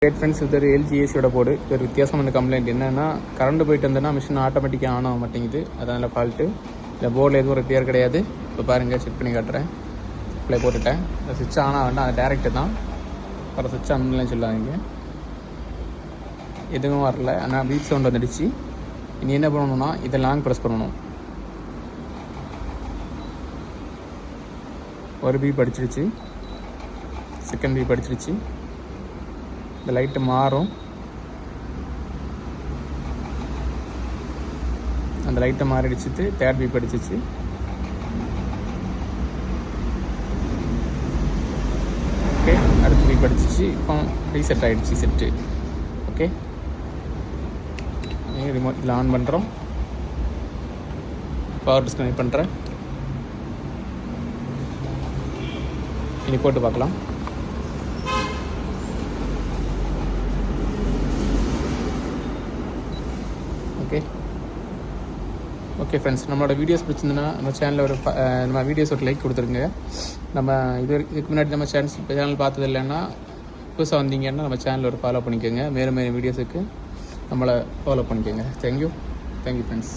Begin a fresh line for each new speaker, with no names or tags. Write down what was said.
Great friends, இது ஒரு LG ஏசியோட board. இது ஒரு வித்தியாசமான கம்ப்ளைண்ட் என்னென்னா, கரண்ட் போயிட்டு வந்தோன்னா மிஷின் ஆட்டோமேட்டிக்காக ஆன் ஆக மாட்டேங்குது. அதனால் ஃபால்ட்டு. இந்த போர்டில் எதுவும் ரிப்பேர் கிடையாது. இப்போ பாருங்கள், செக் பண்ணி காட்டுறேன். ப்ளே போட்டுட்டேன். இந்த சுவிட்ச் ஆன் ஆகணும், அது டேரெக்டு தான். அப்புறம் சுவிட்ச் ஆன்லாம் சொல்லாதீங்க, எதுவும் வரல. ஆனால் பீப் சவுண்ட் வந்துடுச்சு. இனி என்ன பண்ணணும்னா, இதை லாங் ப்ரெஸ் பண்ணணும். ஒரு பீப் அடிச்சிடுச்சு, செகண்ட் பீப் அடிச்சிடுச்சு. இந்த லைட்டு மாறும். அந்த லைட்டை மாறிடுச்சு. தேர்ட் பீப் அடிச்சிச்சு. ஓகே, அடுத்த பீப் அடிச்சிச்சு. இப்போ ரீசெட் ஆகிடுச்சு செட்டு. ஓகே, ரிமோட்டில் ஆன் பண்ணுறோம். பவர் டிஸ்கனெக்ட் பண்ணுறேன். இனி போட்டு பார்க்கலாம். ஓகே ஃப்ரெண்ட்ஸ், நம்மளோட வீடியோஸ் பிடிச்சிருந்துன்னா நம்ம சேனலில் நம்ம வீடியோஸ் ஒரு லைக் கொடுத்துருங்க. நம்ம இதுக்கு முன்னாடி நம்ம சேனல் பார்த்தது இல்லைன்னா புதுசாக வந்தீங்கன்னா நம்ம சேனலில் ஒரு ஃபாலோ பண்ணிக்கோங்க. மேலும் வீடியோஸுக்கு நம்மளை ஃபாலோ பண்ணிக்கோங்க. Thank you friends.